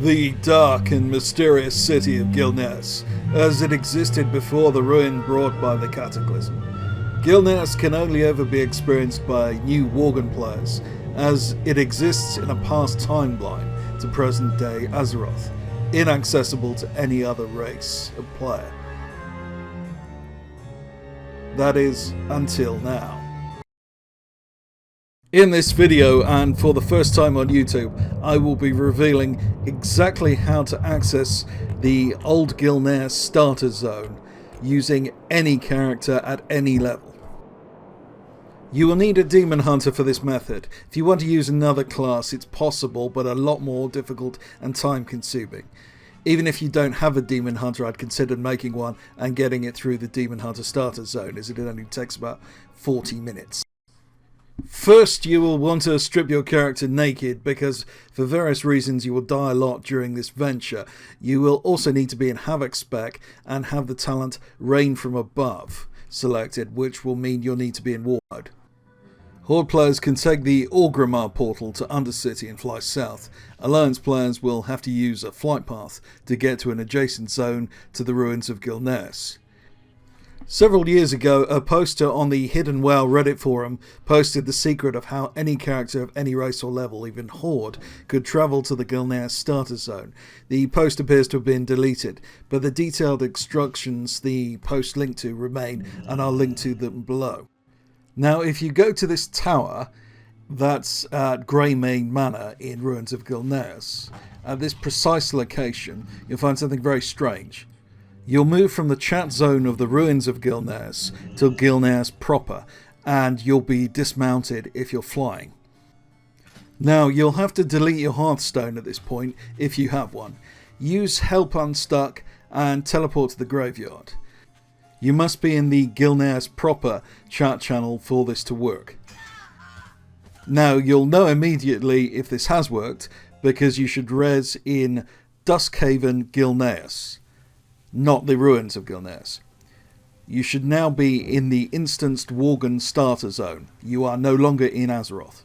The dark and mysterious city of Gilneas, as it existed before the ruin brought by the cataclysm. Gilneas can only ever be experienced by new Worgen players, as it exists in a past timeline to present-day Azeroth, inaccessible to any other race of player. That is, until now. In this video, and for the first time on YouTube, I will be revealing exactly how to access the old Gilneas starter zone using any character at any level. You will need a demon hunter for this method. If you want to use another class, it's possible, but a lot more difficult and time consuming. Even if you don't have a demon hunter, I'd consider making one and getting it through the demon hunter starter zone, as it only takes about 40 minutes. First, you will want to strip your character naked, because for various reasons you will die a lot during this venture. You will also need to be in Havoc spec and have the talent Rain from Above selected, which will mean you'll need to be in war mode. Horde players can take the Orgrimmar portal to Undercity and fly south. Alliance players will have to use a flight path to get to an adjacent zone to the ruins of Gilneas. Several years ago, a poster on the Hidden Well Reddit forum posted the secret of how any character of any race or level, even Horde, could travel to the Gilneas starter zone. The post appears to have been deleted, but the detailed instructions the post linked to remain, and I'll link to them below. Now, if you go to this tower, that's at Greymane Manor in Ruins of Gilneas, at this precise location, you'll find something very strange. You'll move from the chat zone of the Ruins of Gilneas to Gilneas proper, and you'll be dismounted if you're flying. Now, you'll have to delete your Hearthstone at this point, if you have one. Use Help Unstuck and teleport to the graveyard. You must be in the Gilneas proper chat channel for this to work. Now, you'll know immediately if this has worked, because you should res in Duskhaven Gilneas, not the Ruins of Gilneas. You should now be in the instanced Worgen starter zone. You are no longer in Azeroth.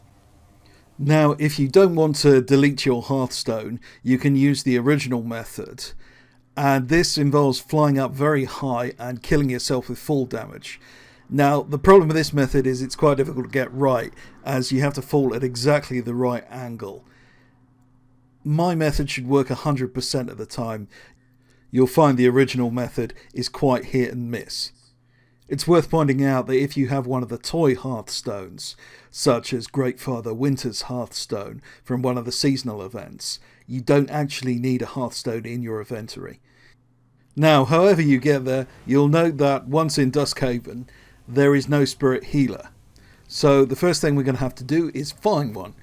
Now, if you don't want to delete your Hearthstone, you can use the original method, and this involves flying up very high and killing yourself with fall damage. Now, the problem with this method is it's quite difficult to get right, as you have to fall at exactly the right angle. My method should work 100% of the time. You'll find the original method is quite hit and miss. It's worth pointing out that if you have one of the toy Hearthstones, such as Greatfather Winter's Hearthstone from one of the seasonal events, you don't actually need a Hearthstone in your inventory. Now, however you get there, you'll note that once in Duskhaven, there is no spirit healer. So the first thing we're going to have to do is find one.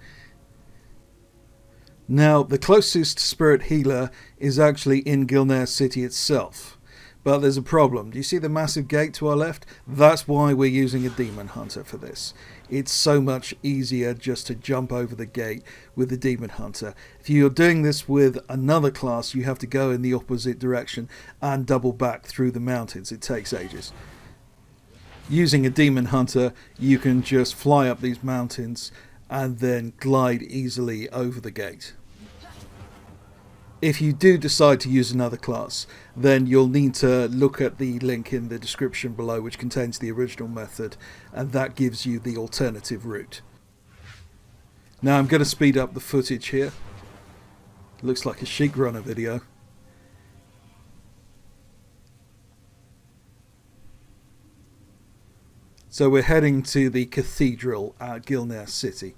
Now, the closest spirit healer is actually in Gilneas City itself. But there's a problem. Do you see the massive gate to our left? That's why we're using a demon hunter for this. It's so much easier just to jump over the gate with the demon hunter. If you're doing this with another class, you have to go in the opposite direction and double back through the mountains. It takes ages. Using a demon hunter, you can just fly up these mountains and then glide easily over the gate. If you do decide to use another class, then you'll need to look at the link in the description below, which contains the original method, and that gives you the alternative route. Now I'm going to speed up the footage here. Looks like a Sheik Runner video. So we're heading to the cathedral at Gilneas City.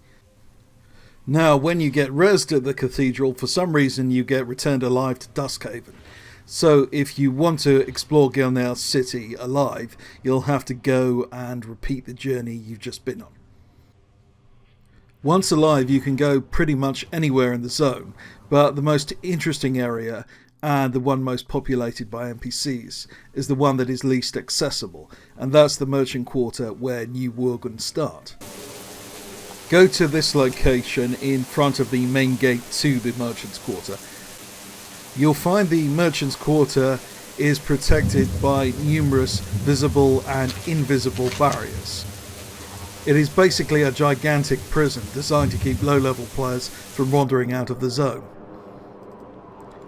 Now, when you get resed at the cathedral, for some reason you get returned alive to Duskhaven. So if you want to explore Gilneas City alive, you'll have to go and repeat the journey you've just been on. Once alive, you can go pretty much anywhere in the zone, but the most interesting area, and the one most populated by NPCs, is the one that is least accessible, and that's the Merchant Quarter where new Worgen start. Go to this location in front of the main gate to the Merchant's Quarter. You'll find the Merchant's Quarter is protected by numerous visible and invisible barriers. It is basically a gigantic prison designed to keep low-level players from wandering out of the zone.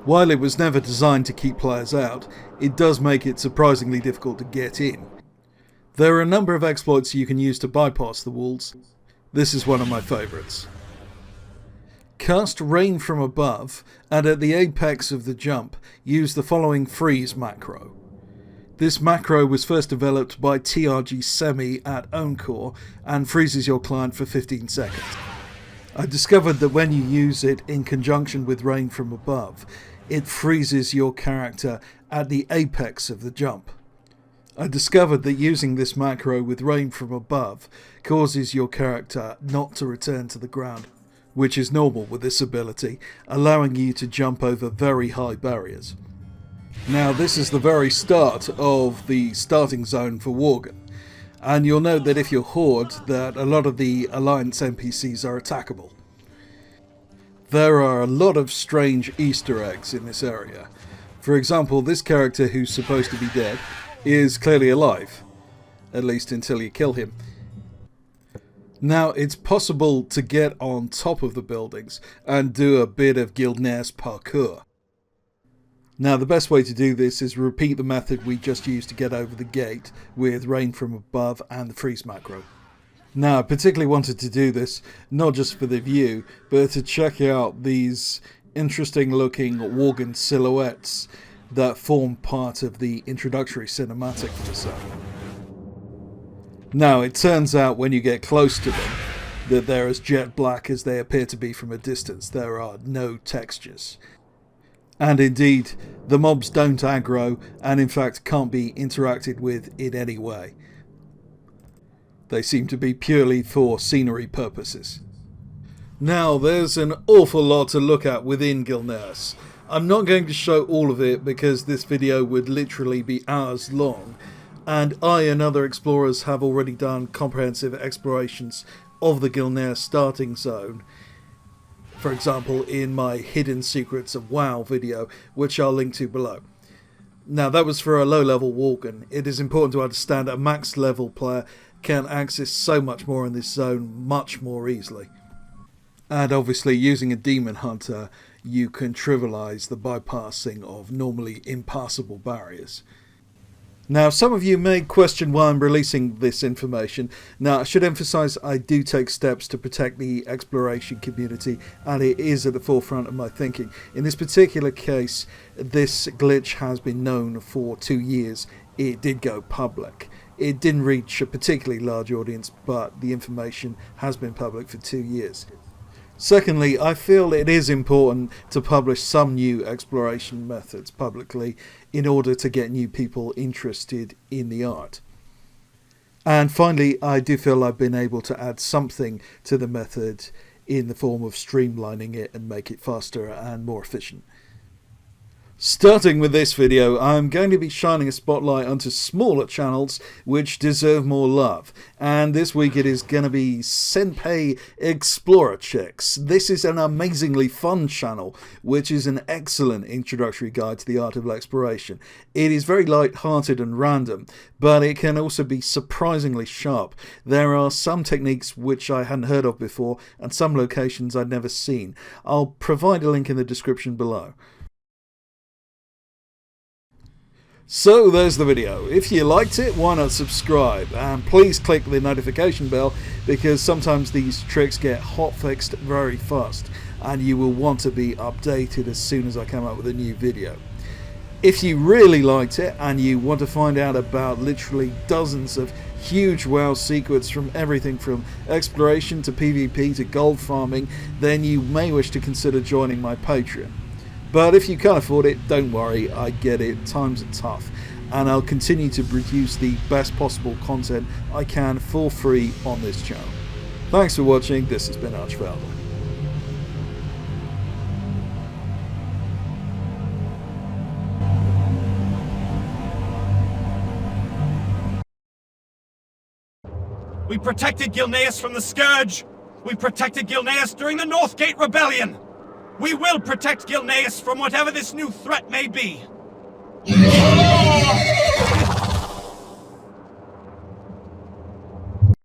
While it was never designed to keep players out, it does make it surprisingly difficult to get in. There are a number of exploits you can use to bypass the walls. This is one of my favourites. Cast Rain from above, and at the apex of the jump, use the following freeze macro. This macro was first developed by TRG Semi at Owncore and freezes your client for 15 seconds. I discovered that when you use it in conjunction with Rain from above, it freezes your character at the apex of the jump. I discovered that using this macro with Rain from above causes your character not to return to the ground, which is normal with this ability, allowing you to jump over very high barriers. Now this is the very start of the starting zone for Worgen, and you'll note that if you're Horde that a lot of the Alliance NPCs are attackable. There are a lot of strange Easter eggs in this area. For example, this character who's supposed to be dead is clearly alive, at least until you kill him. Now it's possible to get on top of the buildings and do a bit of Gilneas parkour. Now the best way to do this is repeat the method we just used to get over the gate with Rain from above and the freeze macro. Now I particularly wanted to do this not just for the view, but to check out these interesting looking Worgen silhouettes that form part of the introductory cinematic for the zone. Now it turns out when you get close to them that they're as jet black as they appear to be from a distance. There are no textures. And indeed, the mobs don't aggro and in fact can't be interacted with in any way. They seem to be purely for scenery purposes. Now there's an awful lot to look at within Gilneas. I'm not going to show all of it because this video would literally be hours long, and I and other explorers have already done comprehensive explorations of the Gilneas starting zone. For example, in my Hidden Secrets of WoW video, which I'll link to below. Now that was for a low level Worgen. It is important to understand a max level player can access so much more in this zone much more easily. And obviously using a Demon Hunter you can trivialize the bypassing of normally impassable barriers. Now some of you may question why I'm releasing this information. Now I should emphasize I do take steps to protect the exploration community and it is at the forefront of my thinking. In this particular case, this glitch has been known for 2 years. It did go public. It didn't reach a particularly large audience, but the information has been public for 2 years. Secondly, I feel it is important to publish some new exploration methods publicly in order to get new people interested in the art. And finally, I do feel I've been able to add something to the method in the form of streamlining it and make it faster and more efficient. Starting with this video, I'm going to be shining a spotlight onto smaller channels which deserve more love. And this week it is going to be Senpai Explorer Chicks. This is an amazingly fun channel, which is an excellent introductory guide to the art of exploration. It is very light-hearted and random, but it can also be surprisingly sharp. There are some techniques which I hadn't heard of before, and some locations I'd never seen. I'll provide a link in the description below. So there's the video. If you liked it, why not subscribe? And please click the notification bell because sometimes these tricks get hotfixed very fast and you will want to be updated as soon as I come up with a new video. If you really liked it and you want to find out about literally dozens of huge WoW secrets from everything from exploration to PvP to gold farming, then you may wish to consider joining my Patreon. But if you can't afford it, don't worry, I get it, times are tough, and I'll continue to produce the best possible content I can for free on this channel. Thanks for watching, this has been Archvaldo. We protected Gilneas from the Scourge! We protected Gilneas during the Northgate Rebellion! We will protect Gilneas from whatever this new threat may be!